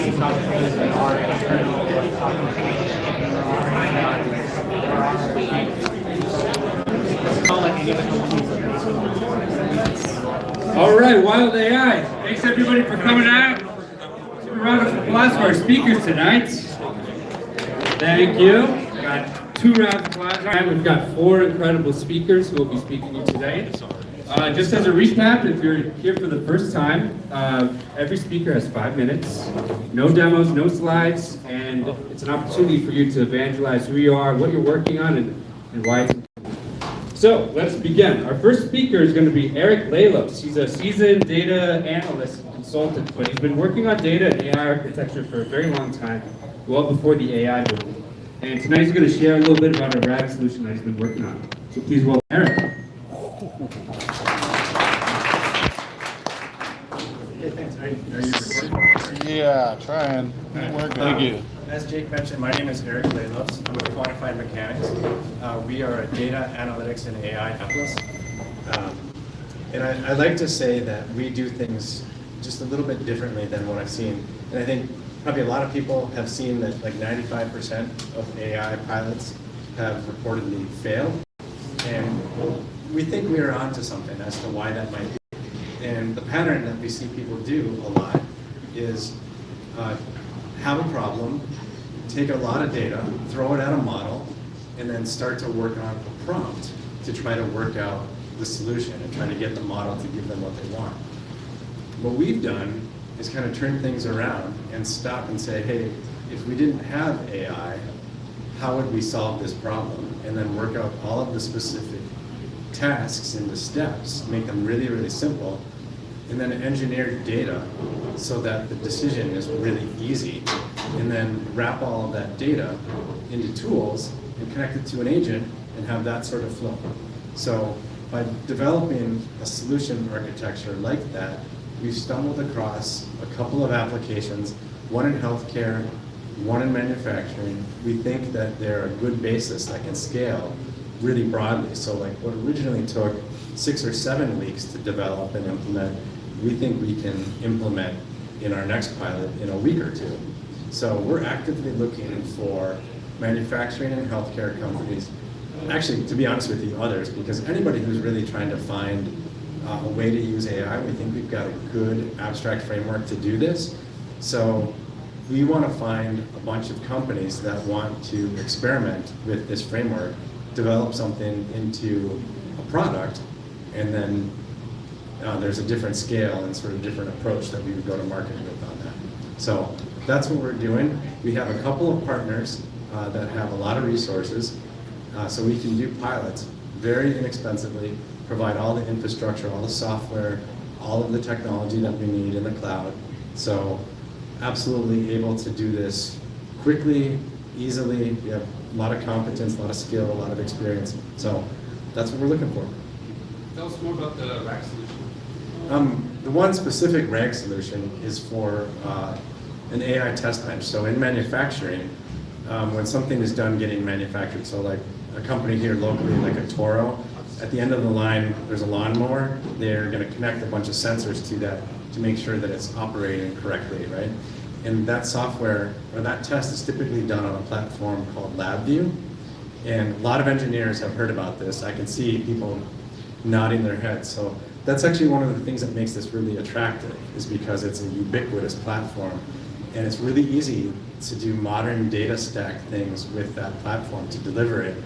All right, Wild AI. Thanks everybody for coming out. Give a round of applause for our speakers tonight. Thank you. We got 2 rounds of applause. All right, we've got 4 incredible speakers who will be speaking to you today. Just as a recap, if you're here for the first time, every speaker has 5 minutes. No demos, no slides, and it's an opportunity for you to evangelize who you are, what you're working on, and why it's important. So let's begin. Our first speaker is going to be Eric Lalos. He's a seasoned data analyst and consultant, but he's been working on data and AI architecture for a very long time, well before the AI boom. And tonight he's going to share a little bit about a RAG solution that he's been working on. So please welcome Eric. Hey, thanks. Are you recording? Yeah, trying. Thank you. As Jake mentioned, my name is Eric Lalos. I'm with Quantified Mechanics. We are a data analytics and AI atlas. And I like to say that we do things just a little bit differently than what I've seen. And I think probably a lot of people have seen that like 95% of AI pilots have reportedly failed. And we think we are onto something as to why that might be. And the pattern that we see people do a lot is have a problem, take a lot of data, throw it at a model, and then start to work on a prompt to try to work out the solution and try to get the model to give them what they want. What we've done is kind of turn things around and stop and say, hey, if we didn't have AI, how would we solve this problem? And then work out all of the specific tasks into steps, make them really, really simple, and then engineer data so that the decision is really easy, and then wrap all of that data into tools and connect it to an agent and have that sort of flow. So by developing a solution architecture like that, we've stumbled across a couple of applications, one in healthcare, one in manufacturing. We think that they're a good basis that can scale really broadly. So like what originally took 6 or 7 weeks to develop and implement, we think we can implement in our next pilot in a week or 2. So we're actively looking for manufacturing and healthcare companies, actually to be honest with you, others, because anybody who's really trying to find a way to use AI, we think we've got a good abstract framework to do this. So we want to find a bunch of companies that want to experiment with this framework, develop something into a product, and then there's a different scale and sort of different approach that we would go to market with on that. So that's what we're doing. We have a couple of partners that have a lot of resources, so we can do pilots very inexpensively, provide all the infrastructure, all the software, all of the technology that we need in the cloud. So absolutely able to do this quickly, easily. We have a lot of competence, a lot of skill, a lot of experience. So that's what we're looking for. Tell us more about the RAG solution. The one specific RAG solution is for an AI test bench. So in manufacturing, when something is done getting manufactured, so like a company here locally, like a Toro, at the end of the line, there's a lawnmower. They're going to connect a bunch of sensors to that to make sure that it's operating correctly, right? And that software, or that test is typically done on a platform called LabVIEW. And a lot of engineers have heard about this. I can see people nodding their heads. So that's actually one of the things that makes this really attractive, is because it's a ubiquitous platform. And it's really easy to do modern data stack things with that platform to deliver it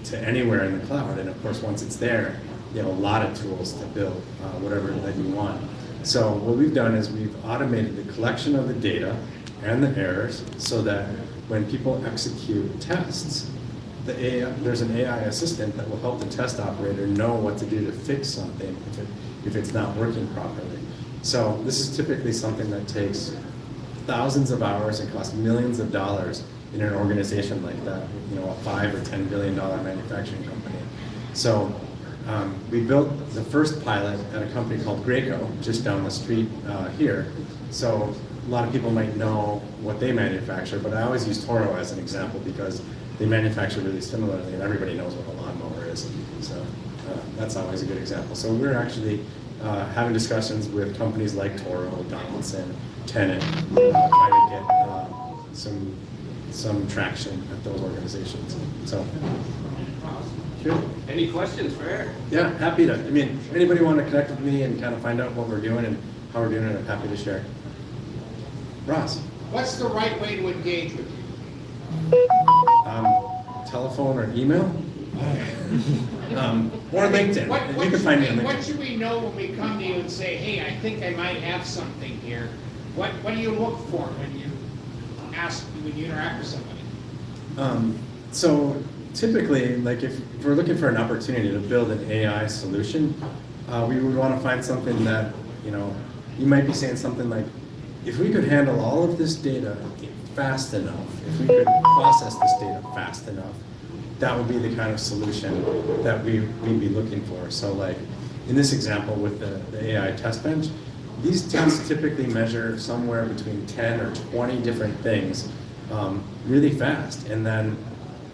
to anywhere in the cloud. And of course, once it's there, you have a lot of tools to build whatever that you want. So what we've done is we've automated the collection of the data and the errors so that when people execute tests, there's an AI assistant that will help the test operator know what to do to fix something if it's not working properly. So this is typically something that takes thousands of hours and costs millions of dollars in an organization like that, you know, a $5 or $10 billion manufacturing company. So we built the first pilot at a company called Graco, just down the street here. So a lot of people might know what they manufacture, but I always use Toro as an example because they manufacture really similarly, and everybody knows what a lawnmower is. So that's always a good example. So we're actually having discussions with companies like Toro, Donaldson, Tennant, trying to get some traction at those organizations. So. Sure. Any questions for Eric? Yeah, happy to. I mean, anybody want to connect with me and kind of find out what we're doing and how we're doing it, I'm happy to share. Ross. What's the right way to engage with you? Telephone or email? Or LinkedIn. You can find me on LinkedIn. What should we know when we come to you and say, hey, I think I might have something here? What do you look for when you interact with somebody? So typically, like if we're looking for an opportunity to build an AI solution, we would want to find something that, you might be saying something like, if we could handle all of this data fast enough, if we could process this data fast enough, that would be the kind of solution that we'd be looking for. So like in this example with the AI test bench, these tests typically measure somewhere between 10 or 20 different things really fast. And then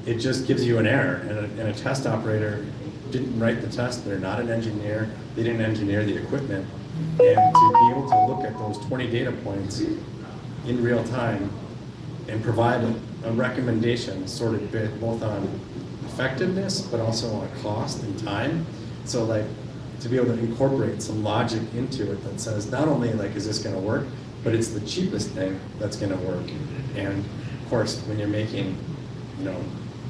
it just gives you an error. And a test operator didn't write the test, they're not an engineer, they didn't engineer the equipment. And to be able to look at those 20 data points in real time and provide a recommendation sort of both on effectiveness, but also on cost and time. So like to be able to incorporate some logic into it that says not only like, is this gonna work, but it's the cheapest thing that's gonna work. And of course, when you're making,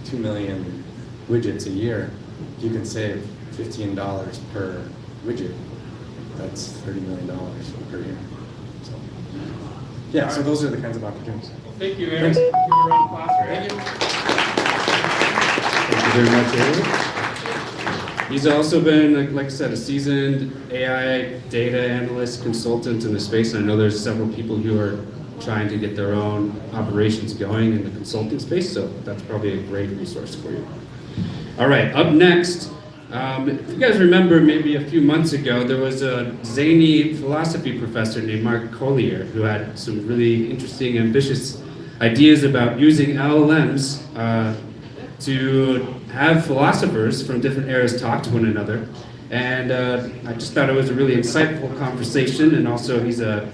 2 million widgets a year, you can save $15 per widget. That's $30 million per year. So, yeah, so those are the kinds of opportunities. Thank you, Eric. Thanks. Give a round of applause for Eric. Thank you very much, Eric. He's also been, like I said, a seasoned AI data analyst, consultant in the space. And I know there's several people who are trying to get their own operations going in the consulting space, so that's probably a great resource for you. All right, up next, if you guys remember maybe a few months ago, there was a zany philosophy professor named Mark Collier who had some really interesting, ambitious ideas about using LLMs to have philosophers from different eras talk to one another. And I just thought it was a really insightful conversation, and also he's a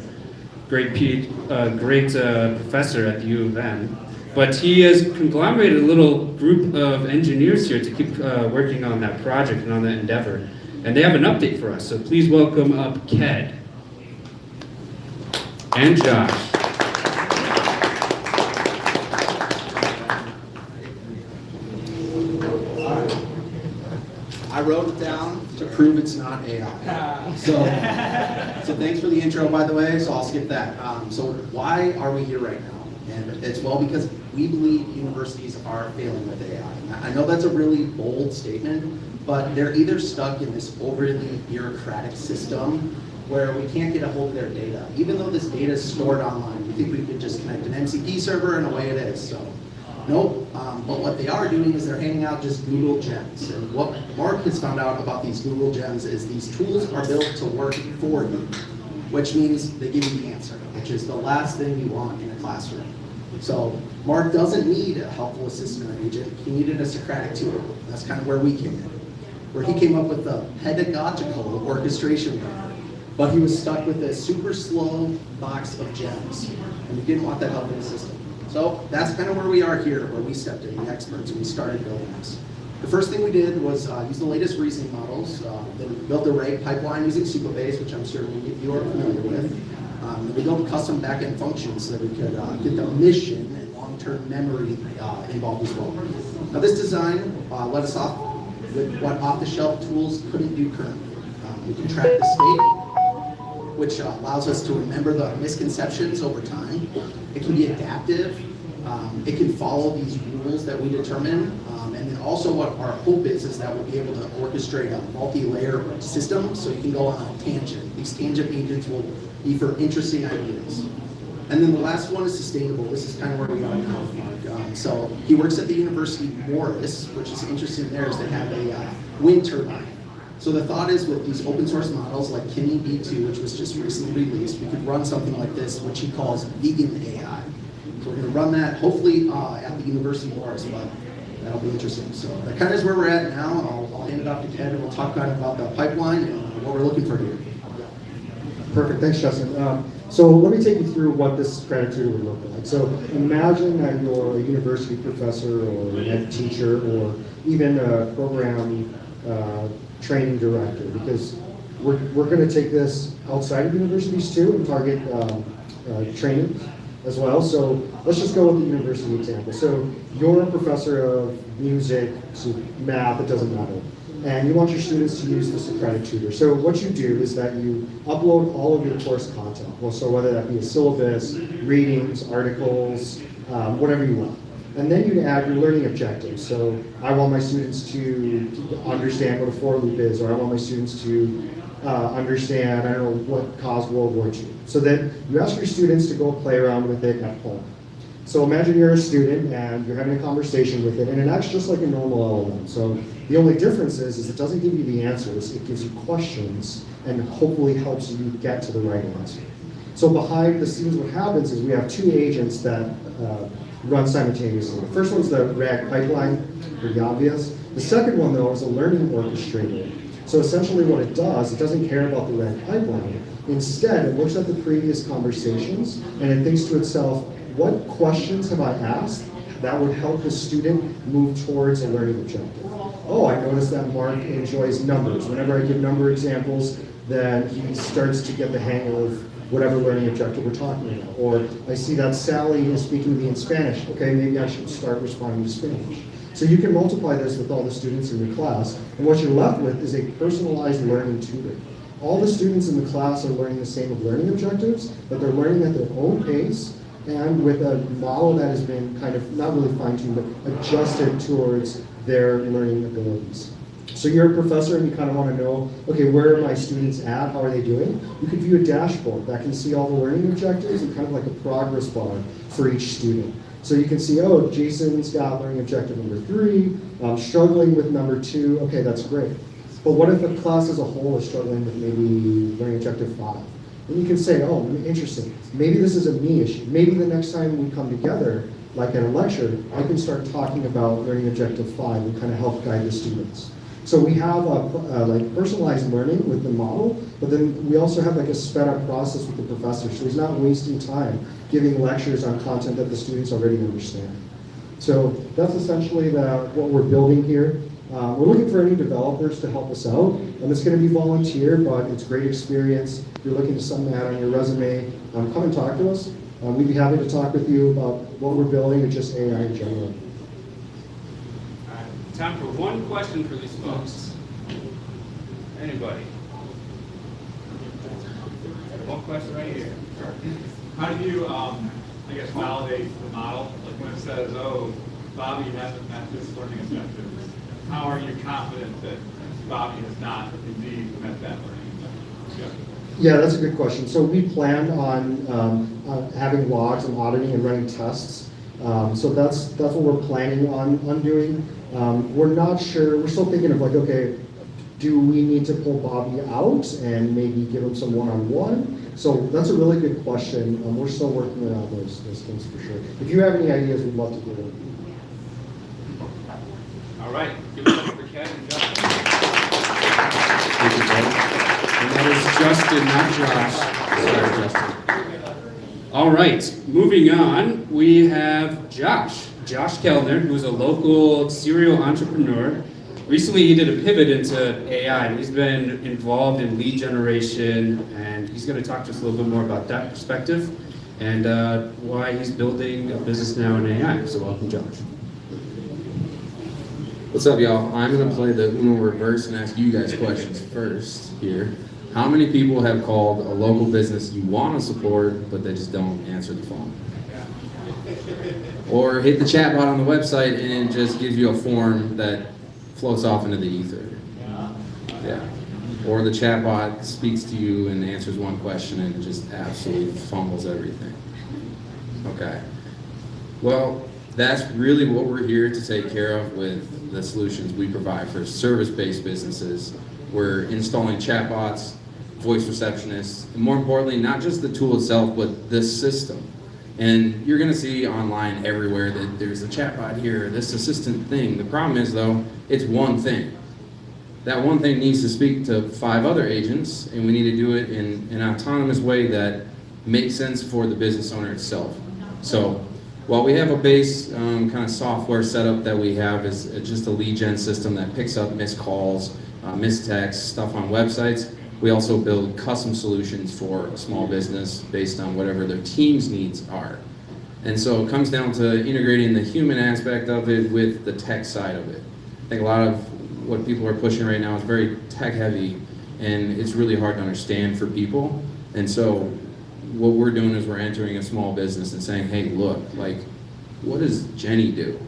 great professor at the U of M. But he has conglomerated a little group of engineers here to keep working on that project and on that endeavor. And they have an update for us, so please welcome up Ked and Josh. I wrote it down to prove it's not AI. So thanks for the intro, by the way, so I'll skip that. So why are we here right now? And it's because we believe universities are failing with AI. I know that's a really bold statement, but they're either stuck in this overly bureaucratic system where we can't get a hold of their data. Even though this data is stored online, we think we could just connect an MCP server and away it is. So nope, but what they are doing is they're handing out just Google Gems. And what Mark has found out about these Google Gems is these tools are built to work for you, which means they give you the answer, which is the last thing you want in a classroom. So Mark doesn't need a helpful assistant or agent, he needed a Socratic tool. That's kind of where we came in, where he came up with the pedagogical orchestration layer. But he was stuck with a super slow box of gems, and we didn't want that helpful assistant. So that's kind of where we are here, where we stepped in, the experts, and we started building this. The first thing we did was use the latest reasoning models. Then we built the RAG pipeline using Supabase, which I'm sure many of you are familiar with. We built custom backend functions so that we could get the mission and long-term memory involved as well. Now this design let us off with what off-the-shelf tools couldn't do currently. We can track the state, which allows us to remember the misconceptions over time. It can be adaptive. It can follow these rules that we determine. And then also what our hope is that we'll be able to orchestrate a multi-layer system so you can go on a tangent. These tangent agents will be for interesting ideas. And then the last one is sustainable. This is kind of where we are now with Mark. So he works at the University of Morris, which is interesting there is they have a wind turbine. So the thought is with these open source models like Kimi V2, which was just recently released, we could run something like this, which he calls vegan AI. So we're going to run that hopefully at the University of Morris, but that'll be interesting. So that kind of is where we're at now. I'll hand it off to Ken and we'll talk kind of about the pipeline and what we're looking for here. Perfect, thanks Justin. So let me take you through what this credit tutor would look like. So imagine that you're a university professor or an ed teacher or even a program training director, because we're going to take this outside of universities too and target trainings as well. So let's just go with the university example. So you're a professor of music, math, it doesn't matter. And you want your students to use this credit tutor. So what you do is that you upload all of your course content. Well, so whether that be a syllabus, readings, articles, whatever you want. And then you add your learning objectives. So I want my students to understand what a for loop is, or I want my students to understand, I don't know, what caused World War II. So then you ask your students to go play around with it at home. So imagine you're a student and you're having a conversation with it, and it acts just like a normal LLM. So the only difference is it doesn't give you the answers, it gives you questions and hopefully helps you get to the right answer. So behind the scenes what happens is we have two agents that run simultaneously. The first one's the RAG pipeline, pretty obvious. The second one though is a learning orchestrator. So essentially what it does, it doesn't care about the RAG pipeline. Instead, it looks at the previous conversations and it thinks to itself, what questions have I asked that would help the student move towards a learning objective? Oh, I noticed that Mark enjoys numbers. Whenever I give number examples, then he starts to get the hang of whatever learning objective we're talking about. Or I see that Sally is speaking to me in Spanish. Okay, maybe I should start responding to Spanish. So you can multiply this with all the students in your class, and what you're left with is a personalized learning tutor. All the students in the class are learning the same learning objectives, but they're learning at their own pace and with a model that has been kind of, not really fine-tuned, but adjusted towards their learning abilities. So you're a professor and you kind of want to know, okay, where are my students at? How are they doing? You could view a dashboard that can see all the learning objectives and kind of like a progress bar for each student. So you can see, oh, Jason's got learning objective number 3, struggling with number 2, okay, that's great. But what if the class as a whole is struggling with maybe learning objective 5? And you can say, oh, interesting, maybe this is a me issue. Maybe the next time we come together, like at a lecture, I can start talking about learning objective 5 and kind of help guide the students. So we have like personalized learning with the model, but then we also have like a sped up process with the professor. So he's not wasting time giving lectures on content that the students already understand. So that's essentially what we're building here. We're looking for any developers to help us out. It's going to be volunteer, but it's great experience. If you're looking to sum that on your resume, come and talk to us. We'd be happy to talk with you about what we're building and just AI in general. All right, time for one question for these folks. Anybody? One question right here. How do you, I guess, validate the model? Like when it says, oh, Bobby hasn't met this learning objective, how are you confident that Bobby has not indeed met that learning objective? Yeah, that's a good question. So we plan on having logs and auditing and running tests. So that's what we're planning on doing. We're not sure, we're still thinking of like, okay, do we need to pull Bobby out and maybe give him some one-on-one? So that's a really good question. We're still working around those things for sure. If you have any ideas, we'd love to hear them. All right, give it up for Ken and Justin. Thank you, Joe. And that is Justin, not Josh. Sorry, Justin. All right, moving on, we have Josh Kellner, who's a local serial entrepreneur. Recently, he did a pivot into AI, and he's been involved in lead generation, and he's going to talk to us a little bit more about that perspective and why he's building a business now in AI. So welcome, Josh. What's up, y'all? I'm going to play the Uno reverse and ask you guys questions first here. How many people have called a local business you want to support, but they just don't answer the phone? Or hit the chat bot on the website and it just gives you a form that floats off into the ether? Yeah. Or the chat bot speaks to you and answers one question and just absolutely fumbles everything. Okay. Well, that's really what we're here to take care of with the solutions we provide for service-based businesses. We're installing chatbots, voice receptionists, and more importantly, not just the tool itself, but the system. And you're gonna see online everywhere that there's a chatbot here, this assistant thing. The problem is though, it's one thing. That one thing needs to speak to 5 other agents, and we need to do it in an autonomous way that make sense for the business owner itself. So while we have a base kind of software setup that we have is just a lead gen system that picks up missed calls, missed texts, stuff on websites, we also build custom solutions for a small business based on whatever their team's needs are. And so it comes down to integrating the human aspect of it with the tech side of it. I think a lot of what people are pushing right now is very tech heavy, and it's really hard to understand for people. And so what we're doing is we're entering a small business and saying, hey, look, like, what does Jenny do?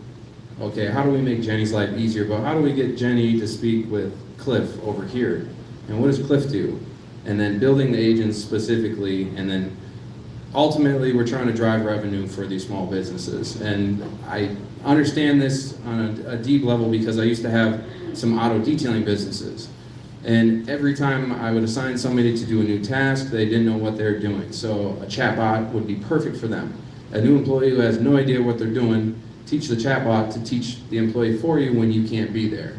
Okay, how do we make Jenny's life easier? But how do we get Jenny to speak with Cliff over here? And what does Cliff do? And then building the agents specifically, and then ultimately we're trying to drive revenue for these small businesses. And I understand this on a deep level because I used to have some auto detailing businesses. And every time I would assign somebody to do a new task, they didn't know what they're doing. So a chatbot would be perfect for them. A new employee who has no idea what they're doing, teach the chatbot to teach the employee for you when you can't be there.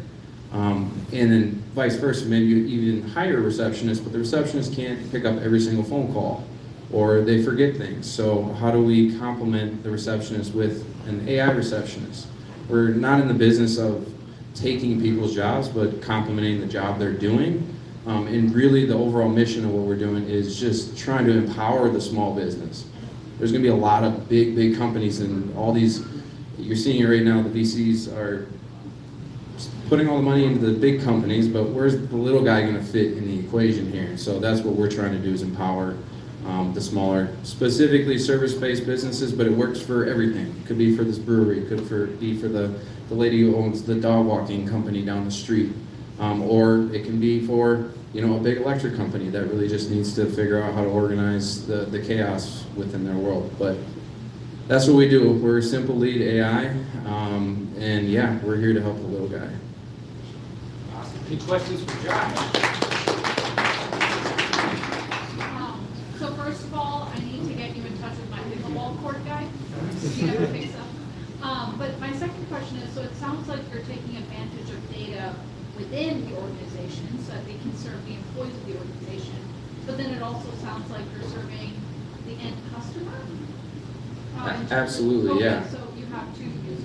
And then vice versa, maybe you even hire a receptionist, but the receptionist can't pick up every single phone call, or they forget things. So how do we complement the receptionist with an AI receptionist? We're not in the business of taking people's jobs, but complementing the job they're doing. And really the overall mission of what we're doing is just trying to empower the small business. There's gonna be a lot of big companies and all these, you're seeing it right now, the VCs are putting all the money into the big companies, but where's the little guy gonna fit in the equation here? So that's what we're trying to do, is empower the smaller, specifically service-based businesses, but it works for everything. It could be for this brewery, it could be for the lady who owns the dog walking company down the street, or it can be for a big electric company that really just needs to figure out how to organize the chaos within their world. But that's what we do. We're Simple Lead AI, and yeah, we're here to help the little guy. Awesome. Any questions for Josh? So first of all, I need to get you in touch with my pickleball court guy. You never fix up. But my second question is, so it sounds like you're taking advantage of data within the organization so that they can serve the employees of the organization, but then it also sounds like you're serving the end customer? Absolutely, okay, yeah. So you have two users.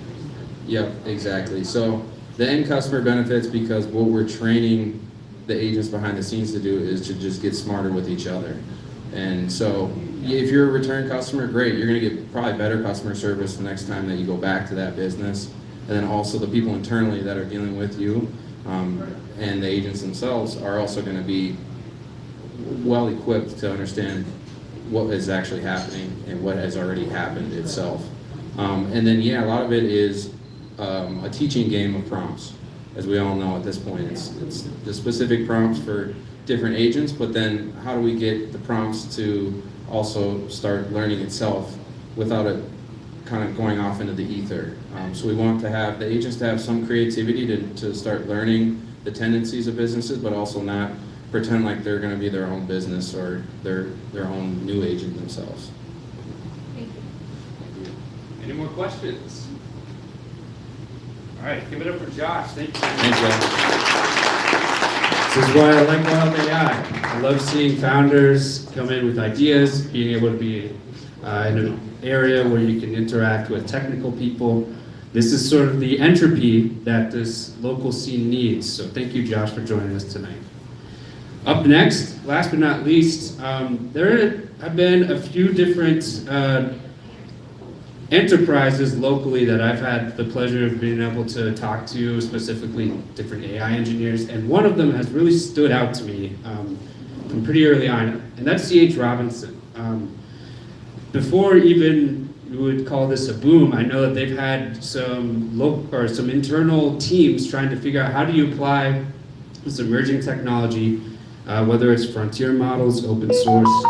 Yep, exactly. So the end customer benefits because what we're training the agents behind the scenes to do is to just get smarter with each other. And so if you're a return customer, great, you're gonna get probably better customer service the next time that you go back to that business. And then also the people internally that are dealing with you and the agents themselves are also gonna be well equipped to understand what is actually happening and what has already happened itself. And then, yeah, a lot of it is a teaching game of prompts. As we all know at this point, it's the specific prompts for different agents, but then how do we get the prompts to also start learning itself without it kind of going off into the ether. So we want to have the agents to have some creativity to start learning the tendencies of businesses, but also not pretend like they're going to be their own business or their own new agent themselves. Thank you. Any more questions? All right, give it up for Josh. Thank you. Thanks, Josh. This is why I like Wild AI. I love seeing founders come in with ideas, being able to be in an area where you can interact with technical people. This is sort of the entropy that this local scene needs. So thank you, Josh, for joining us tonight. Up next, last but not least, there have been a few different enterprises locally that I've had the pleasure of being able to talk to, specifically different AI engineers, and one of them has really stood out to me from pretty early on, and that's C.H. Robinson. Before even we would call this a boom, I know that they've had some local or some internal teams trying to figure out how do you apply this emerging technology, whether it's frontier models, open source,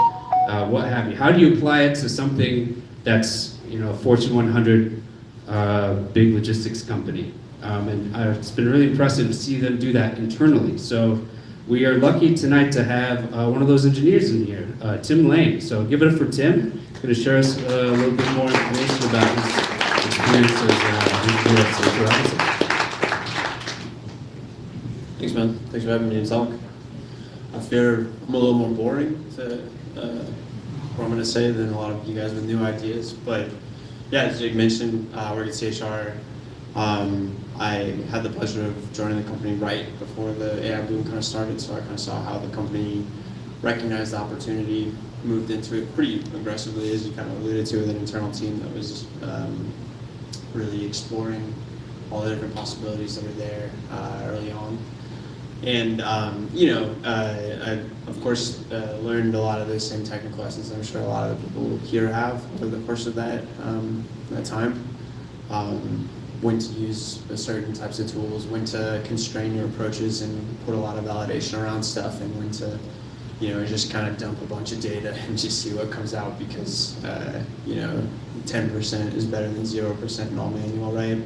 what have you. How do you apply it to something that's a Fortune 100 big logistics company? And it's been really impressive to see them do that internally. So we are lucky tonight to have one of those engineers in here, Tim Lane. So give it up for Tim. He's going to share us a little bit more information about his experiences here at C.H. Robinson. Thanks, man. Thanks for having me to talk. I fear I'm a little more boring to what I'm going to say than a lot of you guys with new ideas. But yeah, as Jake mentioned, work at CHR. I had the pleasure of joining the company right before the AI boom kind of started, so I kind of saw how the company recognized the opportunity, moved into it pretty aggressively, as you kind of alluded to, with an internal team that was really exploring all the different possibilities that were there early on. And, I, of course, learned a lot of the same technical lessons I'm sure a lot of the people here have over the course of that time. When to use certain types of tools, when to constrain your approaches and put a lot of validation around stuff, and when to, just kind of dump a bunch of data and just see what comes out, because, 10% is better than 0% in all manual, right?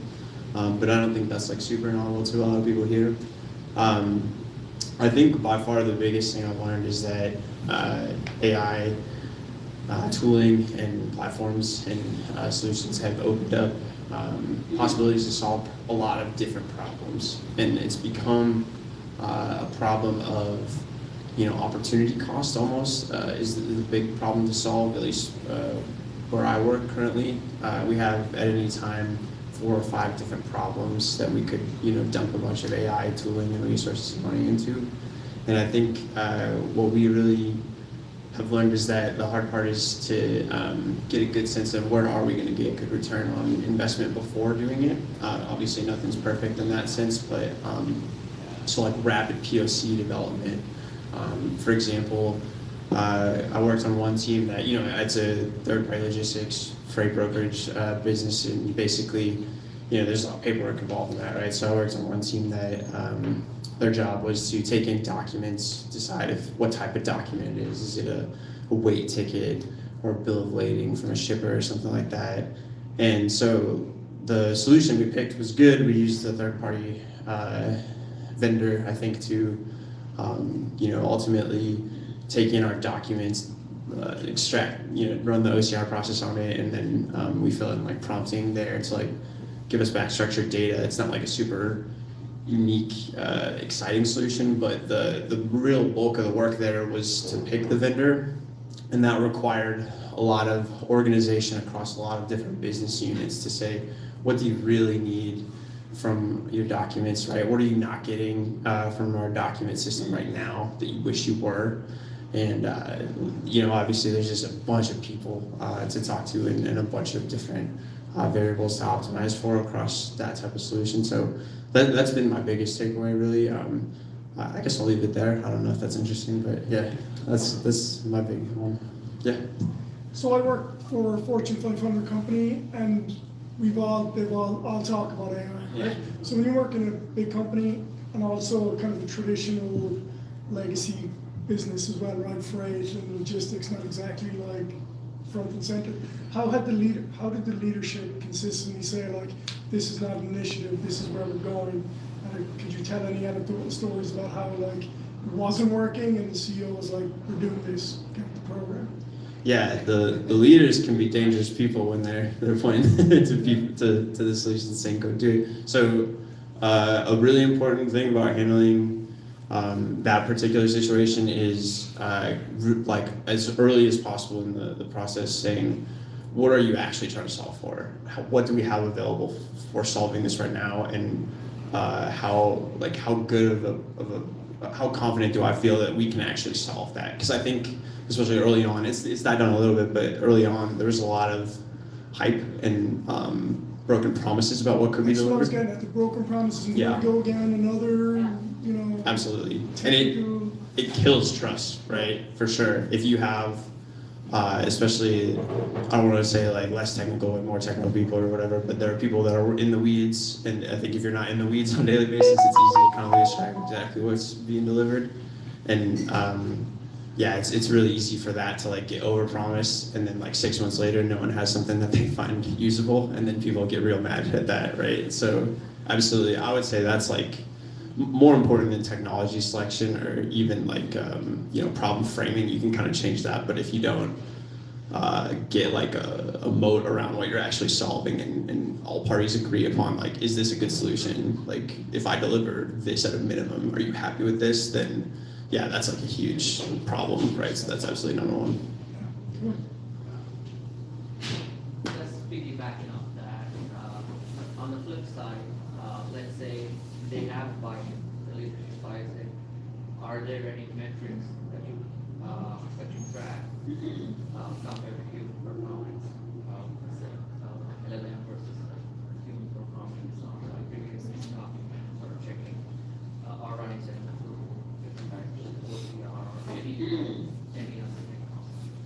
But I don't think that's like super novel to a lot of people here. I think by far the biggest thing I've learned is that AI tooling and platforms and solutions have opened up possibilities to solve a lot of different problems, and it's become a problem of opportunity cost almost is the big problem to solve, at least where I work currently. We have at any time 4 or 5 different problems that we could dump a bunch of AI tooling and resources and money into. And I think what we really have learned is that the hard part is to get a good sense of where are we going to get good return on investment before doing it. Obviously nothing's perfect in that sense, but so like rapid POC development. For example, I worked on one team that, it's a third-party logistics freight brokerage business, and basically, there's a lot of paperwork involved in that, right? So I worked on one team that their job was to take in documents, decide what type of document it is. Is it a weight ticket or a bill of lading from a shipper or something like that? And so the solution we picked was good. We used the third-party vendor, I think, to ultimately take in our documents, extract, run the OCR process on it, and then we fill in like prompting there to give us back structured data. It's not like a super unique, exciting solution, but the real bulk of the work there was to pick the vendor, and that required a lot of organization across a lot of different business units to say, what do you really need from your documents, right? What are you not getting from our document system right now that you wish you were? And, obviously there's just a bunch of people to talk to and a bunch of different variables to optimize for across that type of solution. So that's been my biggest takeaway, really. I guess I'll leave it there. I don't know if that's interesting, but yeah, that's my big one. Yeah. So I work for a Fortune 500 company, and they've all talk about AI, right? Yeah. So when you work in a big company and also kind of a traditional legacy business as well, right? Freight and logistics, not exactly like front and center. How did the leadership consistently say, like, this is not an initiative, this is where we're going? And could you tell any anecdotal stories about how like it wasn't working and the CEO was like, we're doing this, get the program? Yeah, the leaders can be dangerous people when they're pointing to people to the solutions saying go do it. So a really important thing about handling that particular situation is like as early as possible in the process saying, what are you actually trying to solve for? What do we have available for solving this right now? And how good how confident do I feel that we can actually solve that? Because I think, especially early on, it's died down a little bit, but early on there was a lot of hype and broken promises about what could be delivered. That's what I was getting at, the broken promises, and Yeah. go again, another, Absolutely. And it kills trust, right? For sure. If you have, especially, I don't want to say like less technical and more technical people or whatever, but there are people that are in the weeds, and I think if you're not in the weeds on a daily basis, it's easy to kind of lose track of exactly what's being delivered. And yeah, it's really easy for that to like get overpromised, and then like 6 months later, no one has something that they find usable, and then people get real mad at that, right? So absolutely, I would say that's like more important than technology selection or even like problem framing. You can kind of change that, but if you don't get like a moat around what you're actually solving, and all parties agree upon like, is this a good solution? Like, if I deliver this at a minimum, are you happy with this? Then yeah, that's like a huge problem, right? So that's absolutely number one. Just piggybacking off that, on the flip side, let's say they have buy-in, the leadership buys in. Are there any metrics that you track compared to human performance? Let's say LLM versus human performance on previous stuff, sort of checking or running sessions through different types of OCR or any other thing.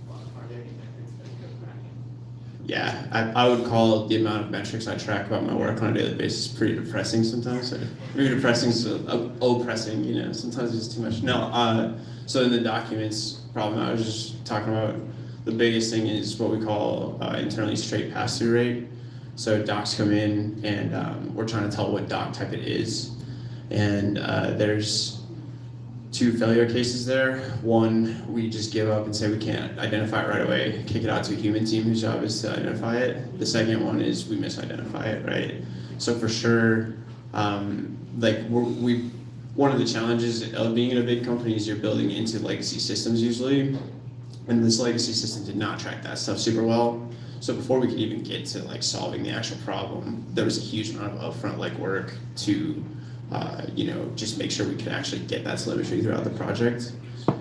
Are there any metrics that you're tracking? Yeah, I would call the amount of metrics I track about my work on a daily basis pretty depressing sometimes. Maybe depressing is oppressing, you know, sometimes it's too much. No, so in the documents problem I was just talking about, the biggest thing is what we call internally straight pass-through rate. So docs come in and we're trying to tell what doc type it is. And there's 2 failure cases there. One, we just give up and say we can't identify it right away, kick it out to a human team whose job is to identify it. The second one is we misidentify it, right? So for sure, one of the challenges of being in a big company is you're building into legacy systems usually, and this legacy system did not track that stuff super well. So before we could even get to like solving the actual problem, there was a huge amount of upfront work to just make sure we could actually get that telemetry throughout the project.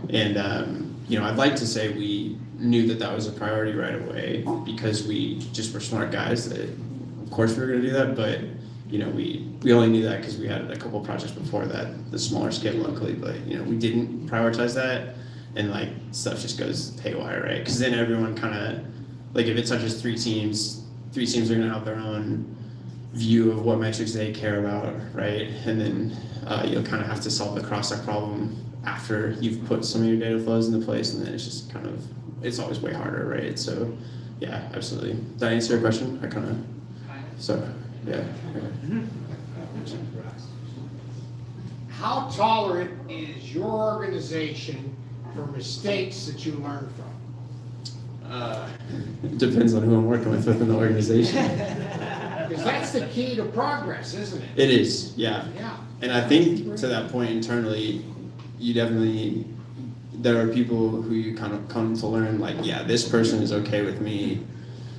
And, I'd like to say we knew that was a priority right away because we just were smart guys that, of course, we were going to do that. But, we only knew that because we had a couple of projects before that, the smaller scale, luckily. But, we didn't prioritize that. And, stuff just goes haywire, right? Because then everyone kind of, if it touches 3 teams are going to have their own view of what metrics they care about, right? And then you'll kind of have to solve the cross-sec problem after you've put some of your data flows into place, and then it's just it's always way harder, right? So, yeah, absolutely. Did I answer your question? Yeah. How tolerant is your organization for mistakes that you learn from? It depends on who I'm working with within the organization. Because that's the key to progress, isn't it? It is, yeah. Yeah. And I think to that point internally, there are people who you kind of come to learn, this person is okay with me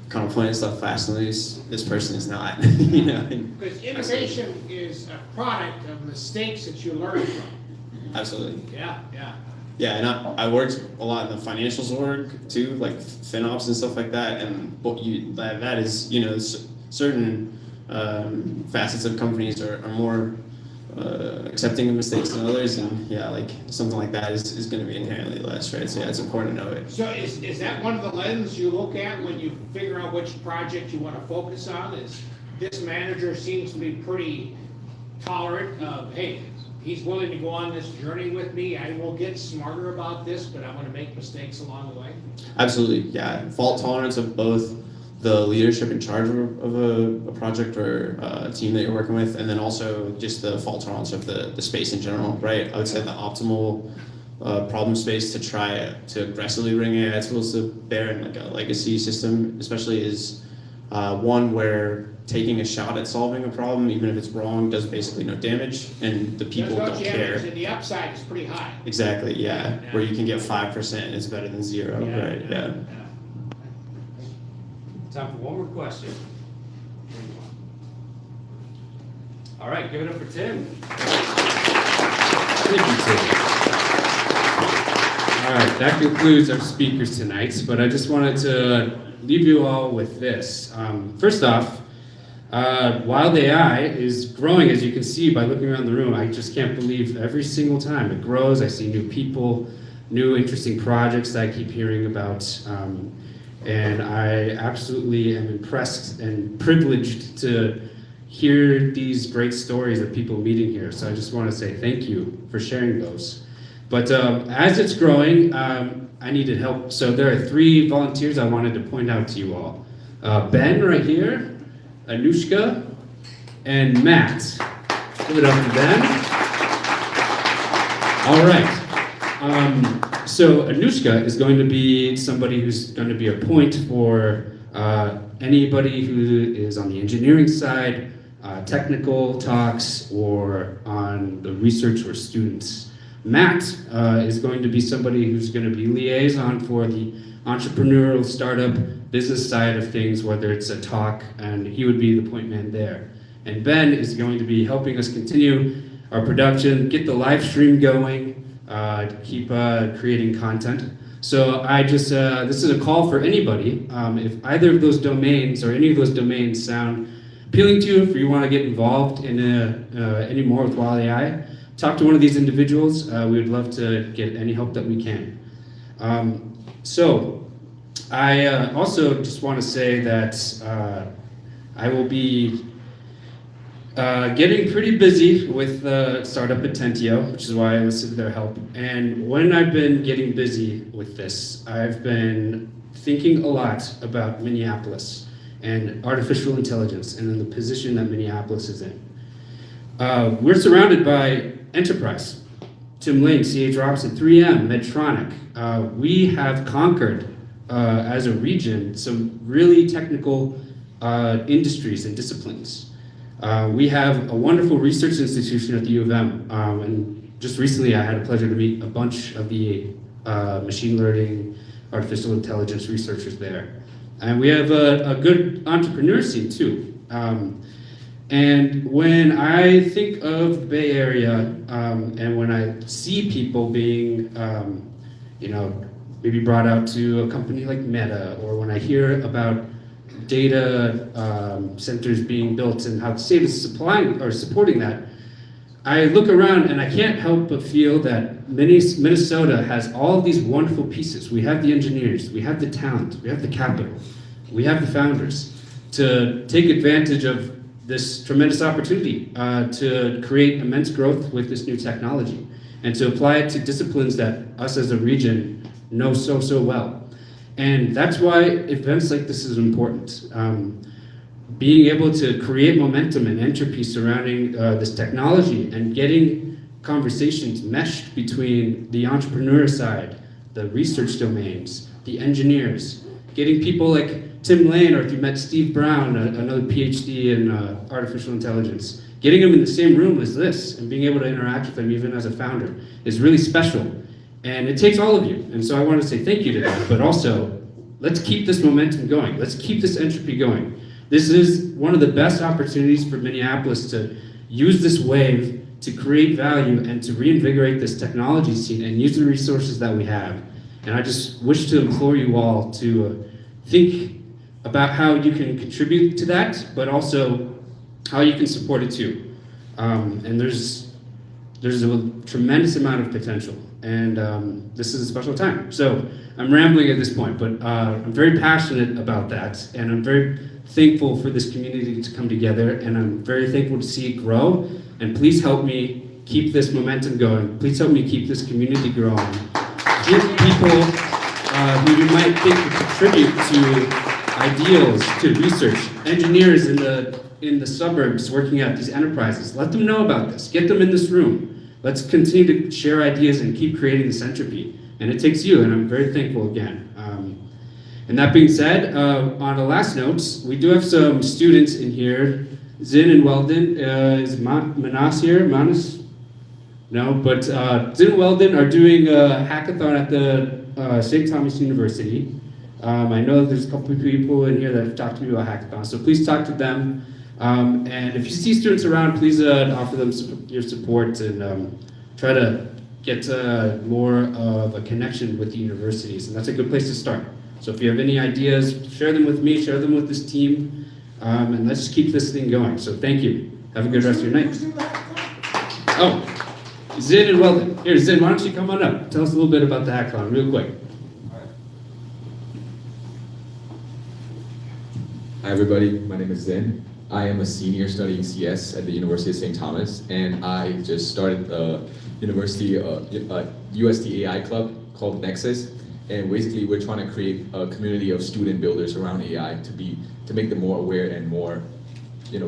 kind of playing stuff fast and loose. This person is not, Because innovation is a product of mistakes that you learn from. Absolutely. Yeah. Yeah, and I worked a lot in the financials org too, like FinOps and stuff like that. And that is, certain facets of companies are more accepting of mistakes than others, and something like that is going to be inherently less, right? So yeah, it's important to know it. So is that one of the lenses you look at when you figure out which project you want to focus on? Is this manager seems to be pretty tolerant of, hey, he's willing to go on this journey with me. I will get smarter about this, but I'm going to make mistakes along the way. Absolutely, yeah. Fault tolerance of both the leadership in charge of a project or a team that you're working with, and then also just the fault tolerance of the space in general, right? I would say the optimal problem space to try to aggressively bring AI tools to bear in a legacy system, especially is one where taking a shot at solving a problem, even if it's wrong, does basically no damage, and the people don't care. And the upside is pretty high. Exactly, yeah. Where you can get 5% is better than 0, right? Yeah. Time for one more question. All right, give it up for Tim. Thank you, Tim. All right, that concludes our speakers tonight, but I just wanted to leave you all with this. First off, Wild AI is growing, as you can see by looking around the room. I just can't believe every single time it grows. I see new people, new interesting projects that I keep hearing about. And I absolutely am impressed and privileged to hear these great stories of people meeting here. So I just want to say thank you for sharing those. But as it's growing, I needed help. So there are 3 volunteers I wanted to point out to you all. Ben right here, Anushka, and Matt. Give it up for them. All right. So Anushka is going to be somebody who's going to be a point for anybody who is on the engineering side, technical talks, or on the research or students. Matt is going to be somebody who's going to be liaison for the entrepreneurial startup business side of things, whether it's a talk, and he would be the point man there. And Ben is going to be helping us continue our production, get the live stream going, keep creating content. So I just, this is a call for anybody. If either of those domains or any of those domains sound appealing to you, if you want to get involved in any more with Wild AI, talk to one of these individuals. We would love to get any help that we can. So I also just want to say that I will be getting pretty busy with startup at Tentio, which is why I enlisted their help. And when I've been getting busy with this, I've been thinking a lot about Minneapolis and artificial intelligence and then the position that Minneapolis is in. We're surrounded by enterprise. Tim Lane, C.H. Robinson, 3M, Medtronic. We have conquered, as a region, some really technical industries and disciplines. We have a wonderful research institution at the U of M, and just recently I had the pleasure to meet a bunch of the machine learning, artificial intelligence researchers there. And we have a good entrepreneur scene too. And when I think of the Bay Area, and when I see people being, maybe brought out to a company like Meta, or when I hear about data centers being built and how the state is supplying or supporting that, I look around and I can't help but feel that Minnesota has all these wonderful pieces. We have the engineers, we have the talent, we have the capital, we have the founders to take advantage of this tremendous opportunity to create immense growth with this new technology and to apply it to disciplines that us as a region know so well. And that's why events like this is important. Being able to create momentum and entropy surrounding this technology and getting conversations meshed between the entrepreneur side, the research domains, the engineers, getting people like Tim Lane, or if you met Steve Brown, another PhD in artificial intelligence, getting them in the same room as this and being able to interact with them even as a founder is really special. And it takes all of you. And so I want to say thank you to them, but also let's keep this momentum going. Let's keep this entropy going. This is one of the best opportunities for Minneapolis to use this wave to create value and to reinvigorate this technology scene and use the resources that we have. And I just wish to implore you all to think about how you can contribute to that, but also how you can support it too. And there's a tremendous amount of potential, and this is a special time. So I'm rambling at this point, but I'm very passionate about that, and I'm very thankful for this community to come together, and I'm very thankful to see it grow. And please help me keep this momentum going. Please help me keep this community growing. Give people who you might think would contribute to ideals, to research, engineers in the suburbs working at these enterprises. Let them know about this. Get them in this room. Let's continue to share ideas and keep creating this entropy. And it takes you, and I'm very thankful again. And that being said, on the last notes, we do have some students in here. Zin and Weldon, is Manas here? Manas? No, but Zin and Weldon are doing a hackathon at the St. Thomas University. I know there's a couple of people in here that have talked to me about hackathons, so please talk to them. And if you see students around, please offer them your support and try to get more of a connection with the universities, and that's a good place to start. So if you have any ideas, share them with me, share them with this team, and let's just keep this thing going. So thank you. Have a good rest of your night. Oh, Zin and Weldon. Here, Zin, why don't you come on up? Tell us a little bit about the hackathon real quick. Hi everybody, my name is Zin. I am a senior studying CS at the University of St. Thomas, and I just started the university USD AI club called Nexus. And basically we're trying to create a community of student builders around AI to make them more aware and more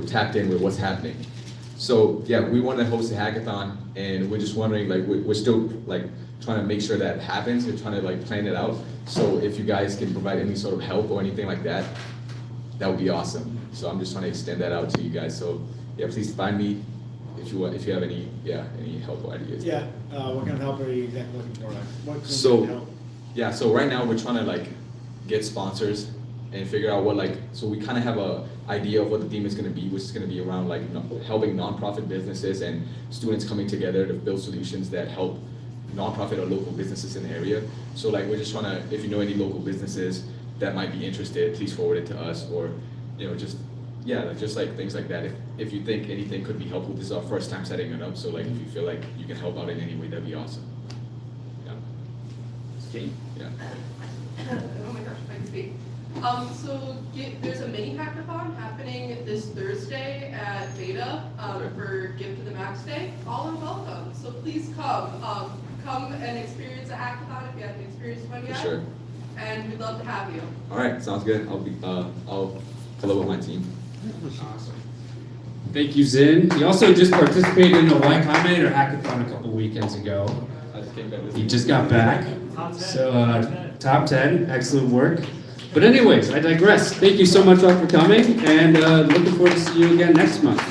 tapped in with what's happening. So yeah, we want to host a hackathon, and we're just wondering, we're still trying to make sure that happens. We're trying to plan it out. So if you guys can provide any sort of help or anything like that, that would be awesome. So I'm just trying to extend that out to you guys. So yeah, please find me if you have any help or ideas. Yeah, what kind of help are you exactly looking for? Like, what can So, we help? yeah, so right now we're trying to like get sponsors and figure out what so we kind of have a idea of what the theme is going to be, which is going to be around like helping nonprofit businesses and students coming together to build solutions that help nonprofit or local businesses in the area. So like we're just trying to, if you know any local businesses that might be interested, please forward it to us, or just like things like that. If you think anything could be helpful, this is our first time setting it up, so like if you feel like you can help out in any way, that'd be awesome. Okay. Yeah. Oh my gosh, I can speak. There's a mini hackathon happening this Thursday at Beta for Give to the Max Day. All are welcome, so please come. Come and experience a hackathon if you haven't experienced one yet. For sure. And we'd love to have you. All right, sounds good. I'll follow with my team. Awesome. Thank you, Zin. He also just participated in a Y Combinator hackathon a couple weekends ago. I just came back this He just got back. So, top 10, excellent work. But anyways, I digress. Thank you so much all for coming, and looking forward to see you again next month.